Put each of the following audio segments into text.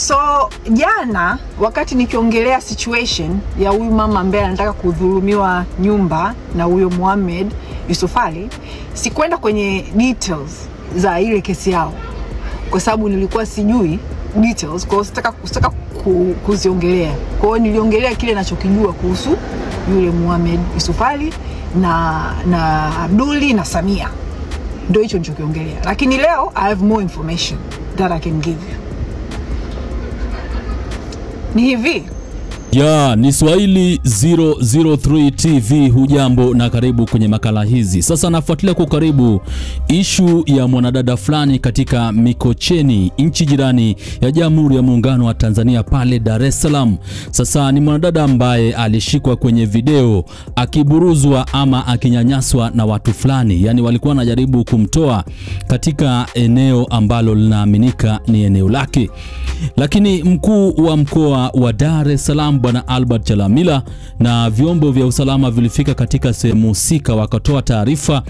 So jana wakati nikiongelea situation ya huyu mama ambaye anataka kudhulumiwa nyumba na huyo Mohamed Yusuf Ali, sikwenda kwenye details za ile kesi yao kwa sababu nilikuwa sijui details, kwa hiyo sitaka kuziongelea. Kwa hiyo niliongelea kile ninachokijua kuhusu yule Mohamed Yusuf Ali na Abduli na Samia. Ndio hicho nilichokiongelea. Lakini leo I have more information that I can give you. Ni hivi. Ya, ni Swahili 003 TV. Hujambo na karibu kwenye makala hizi. Sasa nafuatilia kwa karibu issue ya mwanadada fulani katika Mikocheni, nchi jirani ya Jamhuri ya Muungano wa Tanzania pale Dar es Salaam. Sasa ni mwanadada ambaye alishikwa kwenye video akiburuzwa ama akinyanyaswa na watu fulani. Yani walikuwa wanajaribu kumtoa katika eneo ambalo linaaminika ni eneo lake. Lakini mkuu wa mkoa wa Dar es Salaam Bwana Albert Chalamila na vyombo vya usalama vilifika katika sehemu husika, wakatoa taarifa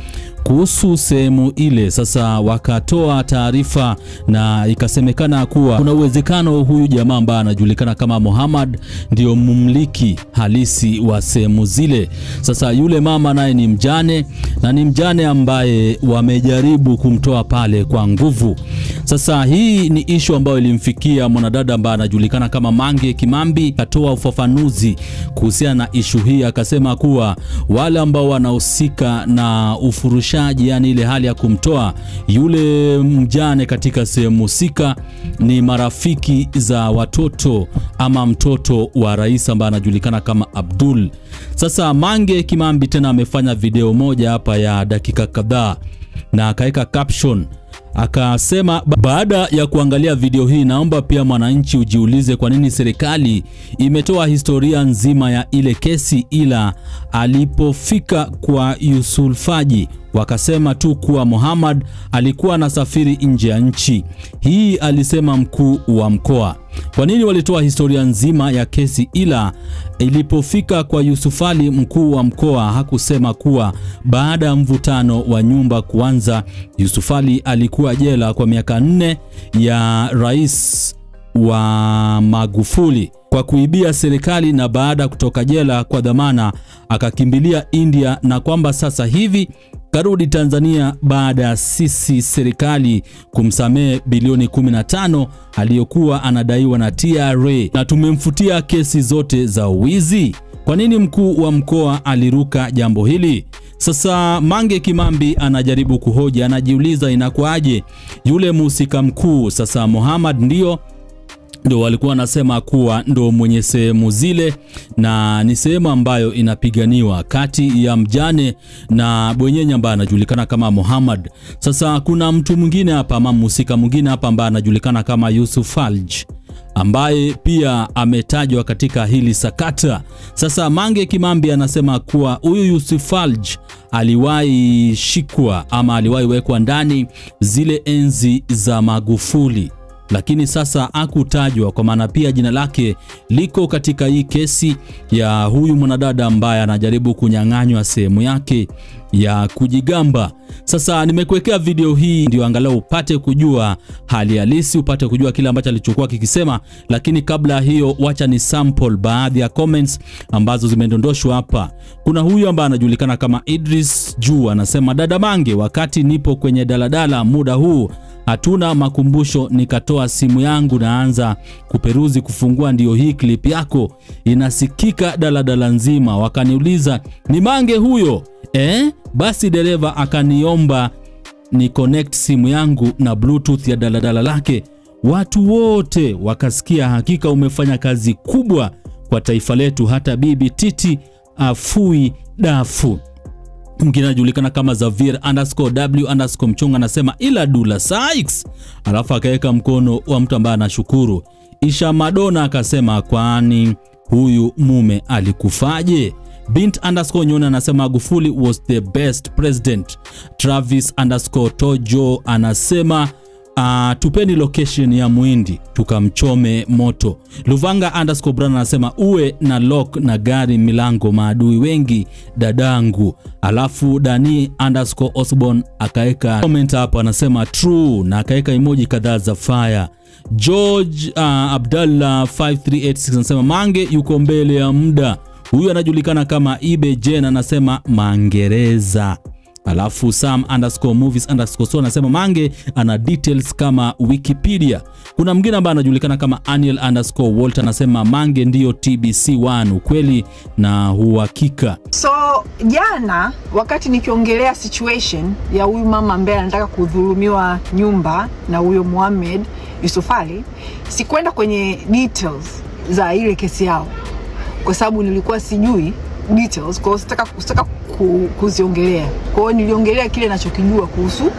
kuhusu sehemu ile. Sasa wakatoa taarifa na ikasemekana kuwa kuna uwezekano huyu jamaa ambaye anajulikana kama Muhammad ndio mmiliki halisi wa sehemu zile. Sasa yule mama naye ni mjane, na ni mjane ambaye wamejaribu kumtoa pale kwa nguvu. Sasa hii ni issue ambayo ilimfikia mwanadada ambaye anajulikana kama Mange Kimambi. Katoa ufafanuzi kuhusiana na issue hii, akasema kuwa wale ambao wanahusika na ufurushaji, yani ile hali ya kumtoa yule mjane katika sehemu husika, ni marafiki za watoto ama mtoto wa rais ambaye anajulikana kama Abdul. Sasa Mange Kimambi tena amefanya video moja hapa ya dakika kadhaa na akaweka caption. Akasema, baada ya kuangalia video hii, naomba pia mwananchi ujiulize kwa nini serikali imetoa historia nzima ya ile kesi, ila alipofika kwa Yusufaji wakasema tu kuwa Muhammad alikuwa anasafiri nje ya nchi. Hii alisema mkuu wa mkoa. Kwa nini walitoa historia nzima ya kesi ila ilipofika kwa Yusufali, mkuu wa mkoa hakusema kuwa baada ya mvutano wa nyumba kuanza, Yusufali alikuwa jela kwa miaka 4 ya rais wa Magufuli kwa kuibia serikali, na baada kutoka jela kwa dhamana akakimbilia India, na kwamba sasa hivi karudi Tanzania baada ya sisi serikali kumsamehe bilioni 15 aliyokuwa anadaiwa na TRA, na tumemfutia kesi zote za wizi. Kwa nini mkuu wa mkoa aliruka jambo hili? Sasa Mange Kimambi anajaribu kuhoji, anajiuliza inakuaje yule mhusika mkuu sasa Muhammad ndio walikuwa nasema kuwa ndo mwenye sehemu zile, na ni sehemu ambayo inapiganiwa kati ya mjane na bwenyenye ambaye anajulikana kama Muhammad. Sasa kuna mtu mwingine hapa, ama mhusika mwingine hapa ambaye anajulikana kama Yusuf Alj, ambaye pia ametajwa katika hili sakata. Sasa Mange Kimambi anasema kuwa huyu Yusuf Alj aliwahi shikwa ama aliwahi wekwa ndani zile enzi za Magufuli, lakini sasa hakutajwa kwa maana pia jina lake liko katika hii kesi ya huyu mwanadada ambaye anajaribu kunyang'anywa sehemu yake ya kujigamba. Sasa nimekuwekea video hii ndio angalau upate kujua hali halisi, upate kujua kile ambacho alichokuwa kikisema. Lakini kabla hiyo, wacha ni sample baadhi ya comments ambazo zimedondoshwa hapa. Kuna huyu ambaye anajulikana kama Idris Juu, anasema, dada Mange, wakati nipo kwenye daladala muda huu hatuna makumbusho, nikatoa simu yangu naanza kuperuzi kufungua, ndio hii clip yako inasikika daladala nzima. Wakaniuliza ni Mange huyo? Basi dereva akaniomba ni connect simu yangu na bluetooth ya daladala lake. Watu wote wakasikia. Hakika umefanya kazi kubwa kwa taifa letu, hata bibi Titi afui dafu. Mwingine anajulikana kama Zavir_W_Mchonga anasema ila Dula Sykes, alafu akaweka mkono wa mtu ambaye anashukuru. Isha Madonna akasema kwani huyu mume alikufaje? Bint_Nyona anasema Magufuli was the best president. Travis_Tojo anasema tupeni location ya Muhindi tukamchome moto. Luvanga_Brand anasema uwe na lock na gari milango, maadui wengi dadangu. Alafu Dani_Osborn akaeka comment hapo anasema true na akaeka emoji kadhaa za fire. George Abdallah 5386 anasema Mange yuko mbele ya muda. Huyu anajulikana kama Ibe Jen anasema Mangereza. Alafu Sam_movies_so anasema Mange ana details kama Wikipedia. Kuna mwingine ambaye anajulikana kama Aniel_Walter anasema Mange ndiyo TBC1, ukweli na uhakika. So jana wakati nikiongelea situation ya huyu mama ambaye anataka kudhulumiwa nyumba na huyo Mohamed Yusuf Ali, sikwenda kwenye details za ile kesi yao kwa sababu nilikuwa sijui details, kwa sitaka kuziongelea. Kwa hiyo niliongelea kile ninachokijua kuhusu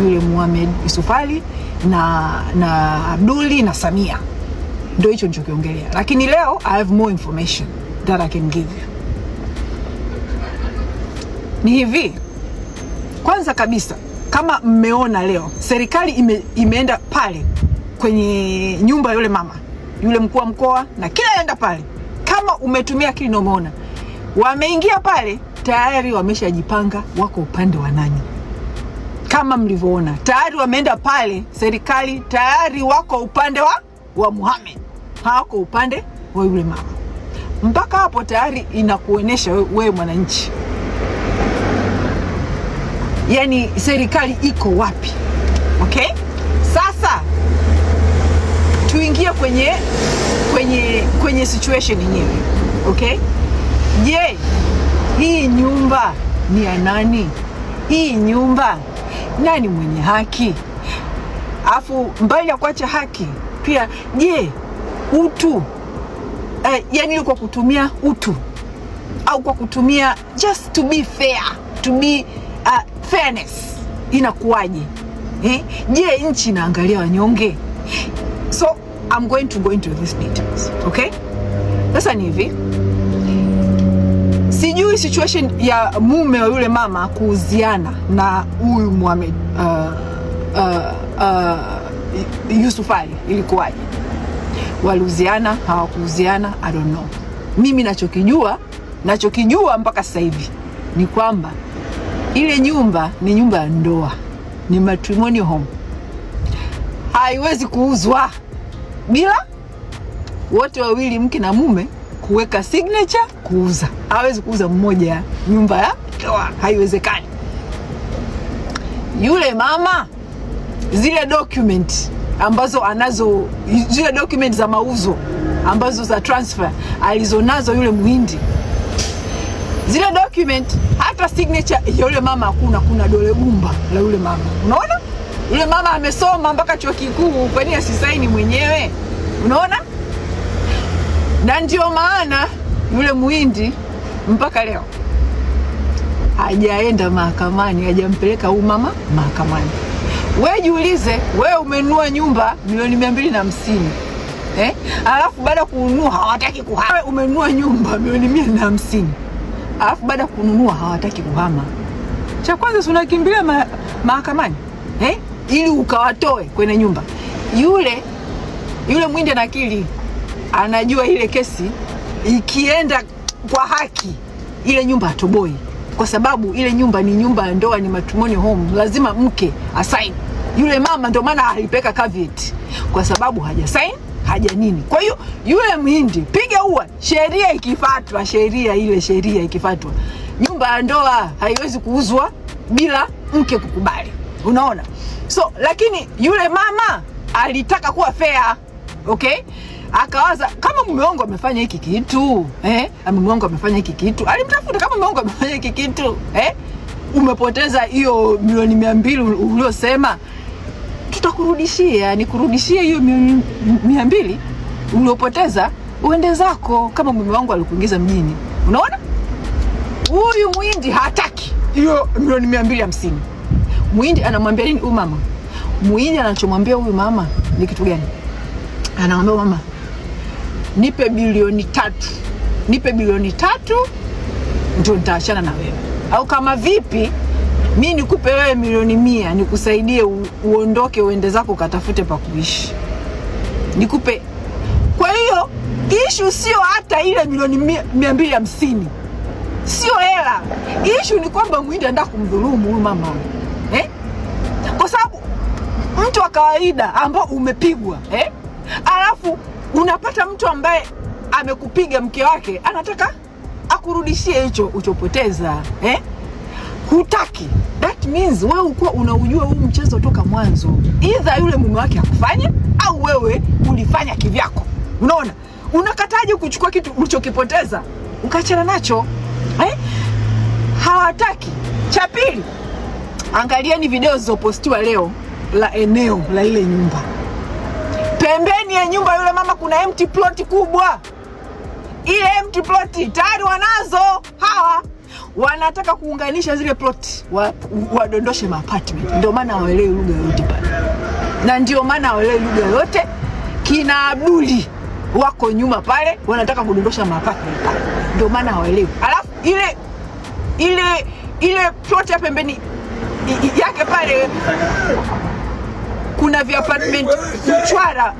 yule Mohamed Yusuf Ali na Abduli na Samia. Ndio hicho nilichokiongelea. Lakini leo I have more information that I can give you. Ni hivi. Kwanza kabisa, kama mmeona leo, serikali imeenda pale kwenye nyumba yule mama, yule mkuu wa mkoa na kila anaenda pale. Kama umetumia akili na umeona, wameingia pale tayari wameshajipanga wako upande wa nani. Kama mlivyoona, tayari wameenda pale, serikali tayari wako upande wa Mohamed, hawako upande wa yule mama. Mpaka hapo tayari inakuonesha wewe mwananchi, yani serikali iko wapi. Okay? Sasa tuingie kwenye situation yenyewe. Okay? Je, hii nyumba ni ya nani? Hii nyumba nani mwenye haki? Afu mbali ya kuacha haki, pia je, utu yani kwa kutumia utu au kwa kutumia just to be fair, to be fairness inakuwaje? Je, nchi inaangalia wanyonge? So I'm going to go into these details. Okay? Sasa ni hivi. Sijui situation ya mume wa yule mama kuuziana na huyu Mohamed Yusuf Ali ilikuwaje. Waliuziana, hawakuuziana, I don't know. Mimi nachokijua mpaka sasa hivi ni kwamba ile nyumba ni nyumba ya ndoa, ni matrimonial home. Haiwezi kuuzwa bila wote wawili, mke na mume, kuweka signature kuuza. Hawezi kuuza mmoja nyumba ya ndoa, haiwezekani. Yule mama zile document ambazo anazo, zile document za mauzo ambazo za transfer alizonazo yule Muhindi, zile document hata signature ya yule mama hakuna. Kuna dole gumba la yule mama. Unaona? Yule mama amesoma mpaka chuo kikuu, kwa nini asisaini mwenyewe? Unaona? Na ndio maana yule Muhindi mpaka leo hajaenda mahakamani, hajampeleka huyu mama mahakamani. Wewe jiulize, wewe umenunua nyumba milioni 250. Alafu baada kununua hawataki kuhama. Wewe umenunua nyumba milioni 150. Alafu baada kununua hawataki kuhama. Cha kwanza unakimbilia mahakamani, ili ukawatoe kwenye nyumba. Yule Muhindi na akili anajua ile kesi ikienda kwa haki ile nyumba atoboi, kwa sababu ile nyumba ni nyumba ya ndoa, ni matrimonial home, lazima mke asign. Yule mama ndio maana alipeka caveat, kwa sababu haja sign, haja nini. Kwa hiyo yule Muhindi piga ua, sheria ikifuatwa, nyumba ya ndoa haiwezi kuuzwa bila mke kukubali. Unaona? So lakini yule mama alitaka kuwa fair. Okay? Akawaza kama mume wangu amefanya hiki kitu, mume wangu amefanya hiki kitu, alimtafuta kama mume wangu amefanya hiki kitu, umepoteza hiyo milioni 200 uliosema, tutakurudishia, nikurudishie hiyo milioni 200 uliopoteza, uende zako kama mume wangu alikuingiza mjini. Unaona? Huyu Muhindi hataki hiyo milioni 250. Muhindi anamwambia nini huyu mama? Muhindi anachomwambia huyu mama ni kitu gani? Anaomba mama, nipe bilioni 3. Nipe bilioni 3 ndio nitaachana na wewe. Au kama vipi Mimi nikupe wewe milioni 100 nikusaidie uondoke uende zako katafute pa kuishi. Nikupe. Kwa hiyo issue sio hata ile milioni 250. Sio hela. Issue ni kwamba Muhindi anataka kumdhulumu huyu mama. Kwa sababu mtu wa kawaida ambao umepigwa, alafu unapata mtu ambaye amekupiga mke wake anataka akurudishie hicho uchopoteza, hutaki. That means wewe ulikuwa unaujua huu mchezo toka mwanzo. Either yule mume wake akufanye au wewe ulifanya kivyako. Unaona? Unakataje kuchukua kitu ulichokipoteza ukaachana nacho? Hawataki. Cha pili, angalieni video zilizopostiwa leo la eneo la ile nyumba. Pembeni ya nyumba yule mama kuna empty plot kubwa. Ile empty plot tayari wanazo hawa. Wanataka kuunganisha zile plot wadondoshe apartment. Ndio maana hawaelewi lugha yote pale. Na ndio maana hawaelewi lugha yote. Kina Abduli wako nyuma pale wanataka kudondosha apartment pale. Ndio maana hawaelewi. Alafu ile plot ya pembeni yake pale kuna vya apartment mchwara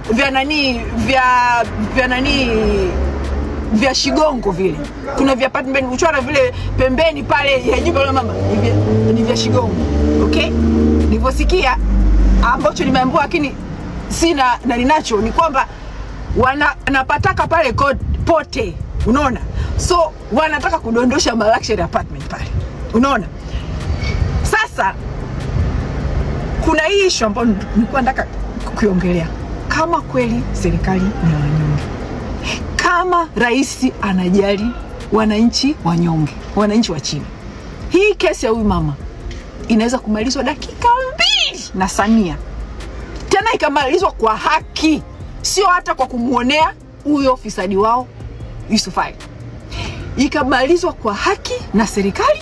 vya Shigongo vile. Kuna vya apartment mchwara vile pembeni pale ya nyumba ya mama ni vya Shigongo. Okay? Nilivyosikia ambacho nimeambiwa lakini sina na ninacho ni kwamba wanapataka pale pote. Unaona? So wanataka kudondosha luxury apartment pale. Unaona? Sasa kuna hii issue ambayo nilikuwa nataka kuiongelea. Kama kweli serikali ni wanyonge, kama rais anajali wananchi wanyonge, wananchi wa chini, hii kesi ya huyu mama inaweza kumalizwa dakika 2 na Samia. Tena ikamalizwa kwa haki, sio hata kwa kumuonea huyo ofisadi wao Yusuf Ali. Ikamalizwa kwa haki na serikali,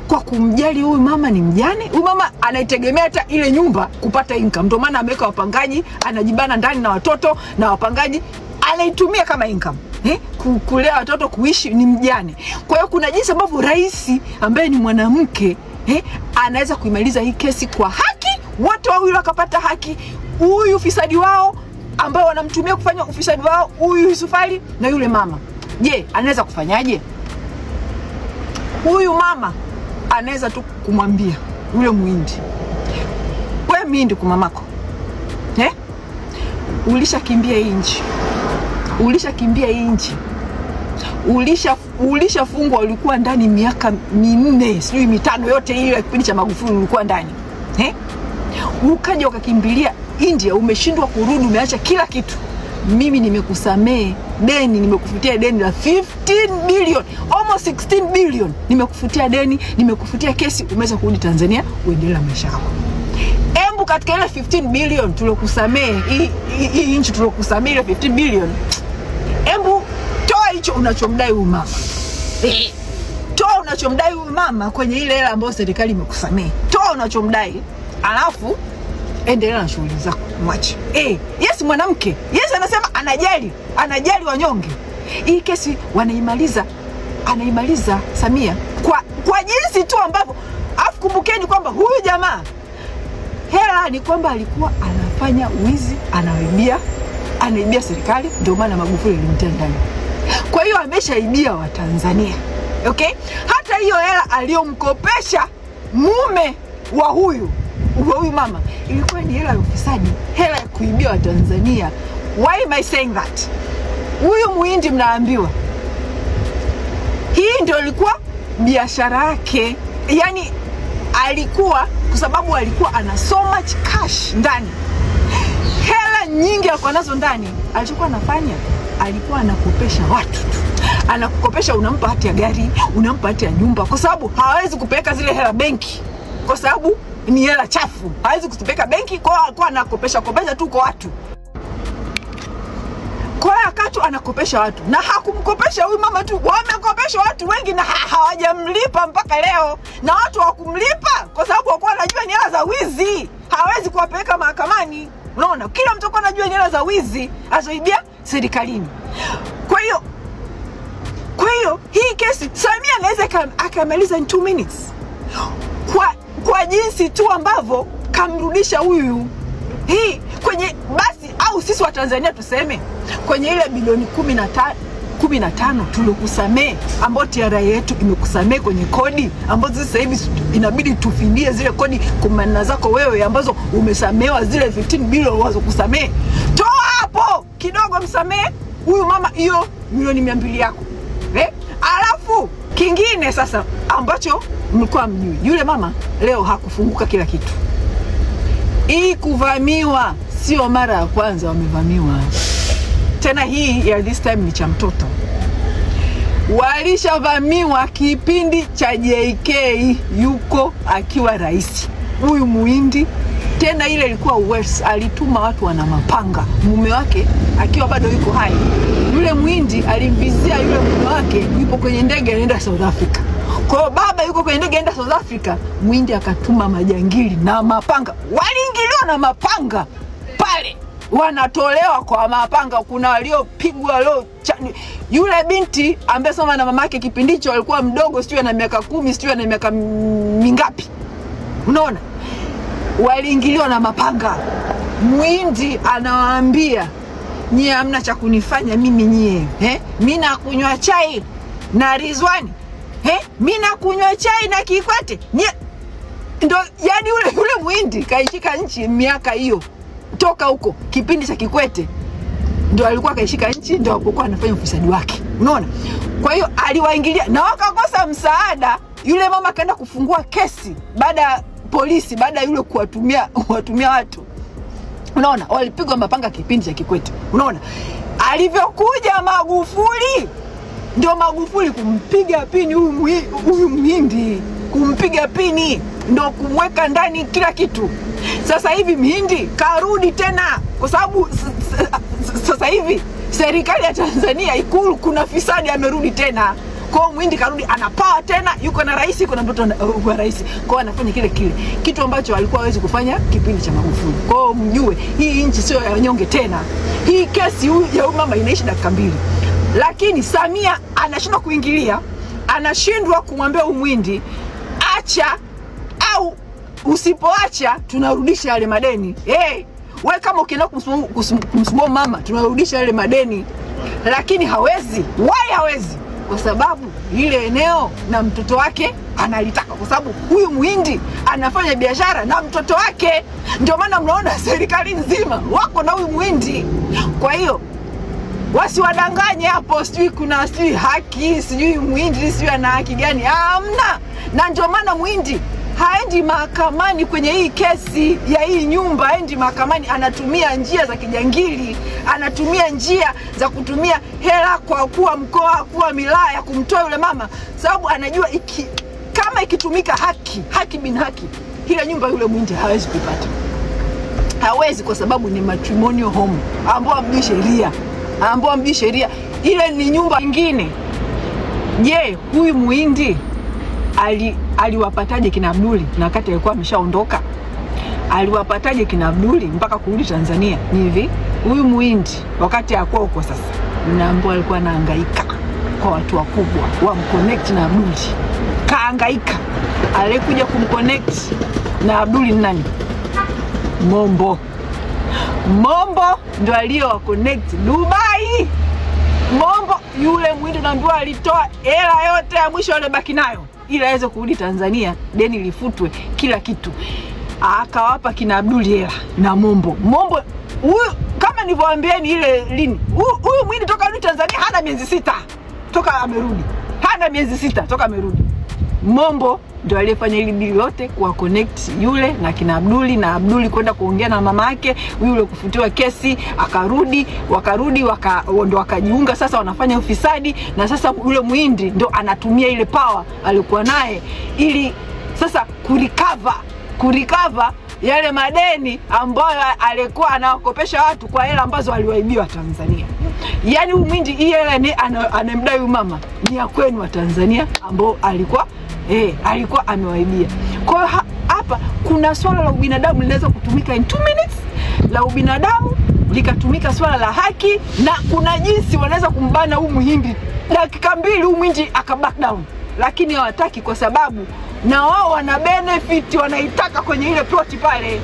kwa kumjali huyu mama ni mjane. Huyu mama anaitegemea hata ile nyumba kupata income. Ndio maana ameweka wapangaji, anajibana ndani na watoto na wapangaji anaitumia kama income. Kulea watoto, kuishi, ni mjane. Kwa hiyo kuna jinsi ambavyo rais ambaye ni mwanamke anaweza kuimaliza hii kesi kwa haki, watu wawili wakapata haki. Huyu ufisadi wao ambao wanamtumia kufanya ufisadi wao, huyu Yusuf Ali na yule mama. Je, anaweza kufanyaje? Huyu mama anaweza tu kumwambia yule Muhindi, wewe Muhindi kwa mamako, ulishakimbia hii nchi, ulishakimbia hii nchi, ulishafungwa, ulikuwa ndani miaka 4 sijui 5 yote ile kipindi cha Magufuli ulikuwa ndani, ukaja ukakimbilia India, umeshindwa kurudi, umeacha kila kitu. Mimi nimekusamee deni, nimekufutia deni la 15 billion, almost 16 billion. Nimekufutia deni, nimekufutia kesi, umeweza kurudi Tanzania uendelee maisha yako. Embu katika ile 15 billion tulokusamee, hii nchi tulokusamee ile 15 billion. Embu toa hicho unachomdai huyu mama. Toa unachomdai huyu mama kwenye ile hela ambayo serikali imekusamee. Toa unachomdai, alafu endelea na shughuli zako, mwache. Yes mwanamke, yes anasema anajali wanyonge. Hii kesi anaimaliza Samia kwa jinsi tu ambavyo, afu kumbukeni kwamba huyu jamaa hela ni kwamba alikuwa anafanya wizi, anaibia serikali, ndio maana Magufuli alimtia ndani. Kwa hiyo ameshaibia wa Tanzania. Okay? Hata hiyo hela aliyomkopesha mume wa huyu mama ilikuwa ni hela ya ufisadi, hela ya kuibia wa Tanzania. Why am I saying that? Huyu Muhindi mnaambiwa hii ndio ilikuwa biashara yake. Yani alikuwa, kwa sababu alikuwa ana so much cash ndani, hela nyingi alikuwa nazo ndani, alichokuwa anafanya alikuwa anakopesha watu tu. Anakukopesha, unampa hati ya gari, unampa hati ya nyumba, kwa sababu hawezi kupeleka zile hela benki, kwa sababu ni hela chafu. Hawezi kutupeka benki, kwa anakopesha tu kwa watu. Kwa akatu anakopesha watu. Na hakumkopesha huyu mama tu, wamekopesha watu wengi na hawajamlipa mpaka leo. Na watu hawakumlipa kwa sababu walikuwa wanajua ni hela za wizi. Hawezi kuwapeleka mahakamani. Unaona? Kila mtu anajua ni hela za wizi azoibia serikalini. Kwa hiyo hii kesi Samia anaweza akamaliza in 2 minutes. jinsi tu ambavyo kamrudisha huyu hii kwenye basi, au sisi wa Tanzania tuseme kwenye ile bilioni 15 tulikusamee, ambao TRA yetu imekusamee kwenye kodi, ambazo sasa hivi inabidi tufidie zile kodi kumana zako wewe ambazo umesamewa zile 15 bilioni wazo kusamee. Toa hapo kidogo msamee huyu mama hiyo milioni 200 yako. Alafu kingine sasa ambacho mlikuwa mjui, yule mama leo hakufunguka kila kitu. Hii kuvamiwa sio mara ya kwanza wamevamiwa. Tena hii ya this time ni cha mtoto. Walishavamiwa kipindi cha JK yuko akiwa rais. Huyu Muhindi tena ile ilikuwa worse, alituma watu wana mapanga. Mume wake akiwa bado yuko hai. Yule Muhindi alimvizia yule mume wake yupo kwenye ndege anaenda South Africa. Kwa baba yuko kwenye ndege anaenda South Africa, Muhindi akatuma majangili na mapanga. Waliingiliwa na mapanga pale. Wanatolewa kwa mapanga, kuna waliopigwa leo. Yule binti ambaye soma na mamake kipindi hicho alikuwa mdogo, sio na miaka 10, sio na miaka mingapi. Unaona? Waliingiliwa na mapanga. Muhindi anawaambia, nyie hamna cha kunifanya mimi nyie. Mimi nakunywa chai na Rizwani. Mimi nakunywa chai na Kikwete. Nyie ndo yani yule Muhindi kaishika nchi miaka hiyo. Toka huko kipindi cha Kikwete ndio alikuwa kaishika nchi, ndio alikuwa anafanya ufisadi wake. Unaona? Kwa hiyo aliwaingilia na wakakosa msaada. Yule mama kaenda kufungua kesi baada polisi, baada yule kuwatumia watu. Unaona? Walipigwa mapanga kipindi cha Kikwete. Unaona? Alivyokuja Magufuli, ndio Magufuli kumpiga pini huyu Muhindi, kumpiga pini ndio kumweka ndani kila kitu. Sasa hivi Muhindi karudi tena kwa sababu sasa hivi serikali ya Tanzania Ikulu kuna fisadi amerudi tena. Kwa Muhindi karudi anapawa tena, yuko na rais, yuko na mtoto wa rais. Kwa anafanya kile kitu ambacho alikuwa hawezi kufanya kipindi cha Magufuli. Kwa mjue hii nchi sio ya wanyonge tena. Hii kesi ya huyu mama inaishi dakika 2. Lakini Samia anashindwa kuingilia, anashindwa kumwambia huyu Muhindi acha, au usipoacha tunarudisha yale madeni. Wewe kama ukienda kumsumbua mama tunarudisha yale madeni. Lakini hawezi. Why hawezi? Kwa sababu ile eneo na mtoto wake analitaka, kwa sababu huyu Muhindi anafanya biashara na mtoto wake. Ndio maana mnaona serikali nzima wako na huyu Muhindi. Kwa hiyo wasiwadanganye hapo, sijui kuna sijui haki, sijui Muhindi sijui ana haki gani. Hamna. Na ndio maana Muhindi haendi mahakamani kwenye hii kesi ya hii nyumba, haendi mahakamani, anatumia njia za kijangili, anatumia njia za kutumia hela kwa kuwa mkoa, kuwa wilaya kumtoa yule mama, sababu anajua kama ikitumika haki bin haki, ile nyumba yule Muhindi hawezi kupata. Hawezi, kwa sababu ni matrimonial home ambao ambii sheria, ile ni nyumba nyingine. Je, huyu Muhindi aliwapataje kina Abduli na wakati alikuwa ameshaondoka? Aliwapataje kina Abduli mpaka kurudi Tanzania? Ni hivi, huyu Muhindi wakati alikuwa huko sasa, naambiwa alikuwa anahangaika kwa watu wakubwa wamconnect na Abduli. Kahangaika. Alikuja kumconnect na Abduli nani? Mombo ndio aliyo connect Dubai. Mombo yule Muhindi naambiwa alitoa hela yote ya mwisho alibaki nayo ili aweze kurudi Tanzania, deni lifutwe, kila kitu. Akawapa kina Abduli hela na Mombo huyu, kama nilivyowaambieni ile lini, huyu Muhindi toka rudi Tanzania hana miezi 6 toka amerudi. Hana miezi 6 toka amerudi. Mombo ndio aliyefanya ile deal yote kuwa connect yule na kina Abduli, na Abduli kwenda kuongea na mama yake yule kufutiwa kesi, wakarudi ndo wakajiunga, sasa wanafanya ufisadi. Na sasa yule Muhindi ndo anatumia ile power alikuwa naye ili sasa kurecover yale madeni ambayo alikuwa anawakopesha watu kwa hela ambazo aliwaibiwa Tanzania. Yani huyu Muhindi hii hela ni anemdai huyu mama ni ya kwenu wa Tanzania ambao alikuwa amewaibia. Kwa hiyo hapa kuna swala la ubinadamu linaweza kutumika in 2 minutes, la ubinadamu likatumika swala la haki, na kuna jinsi wanaweza kumbana huyu Muhindi dakika 2 huyu Muhindi akaback down. Lakini hawataki, kwa sababu na wao wana benefit wanaitaka kwenye ile plot pale.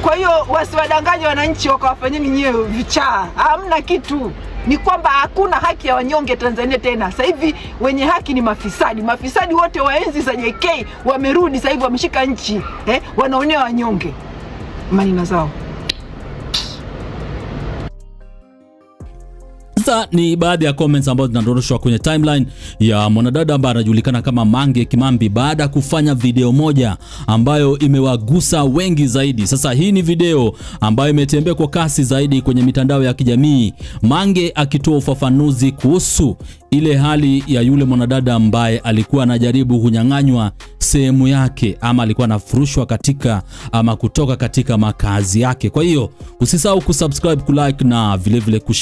Kwa hiyo wasiwadanganye wananchi wakawafanyeni nyewe vichaa. Hamna kitu. Ni kwamba hakuna haki ya wanyonge Tanzania tena. Sasa hivi wenye haki ni mafisadi. Mafisadi wote wa enzi za JK wamerudi sasa hivi, wameshika nchi. Wanaonea wanyonge manina zao. Sasa ni baadhi ya comments ambazo zinadondoshwa kwenye timeline ya mwanadada ambaye anajulikana kama Mange Kimambi baada ya kufanya video moja ambayo imewagusa wengi zaidi. Sasa hii ni video ambayo imetembea kwa kasi zaidi kwenye mitandao ya kijamii. Mange akitoa ufafanuzi kuhusu ile hali ya yule mwanadada ambaye alikuwa anajaribu kunyang'anywa sehemu yake, ama alikuwa anafurushwa katika ama kutoka katika makazi yake. Kwa hiyo usisahau kusubscribe, kulike na vile vile kushare.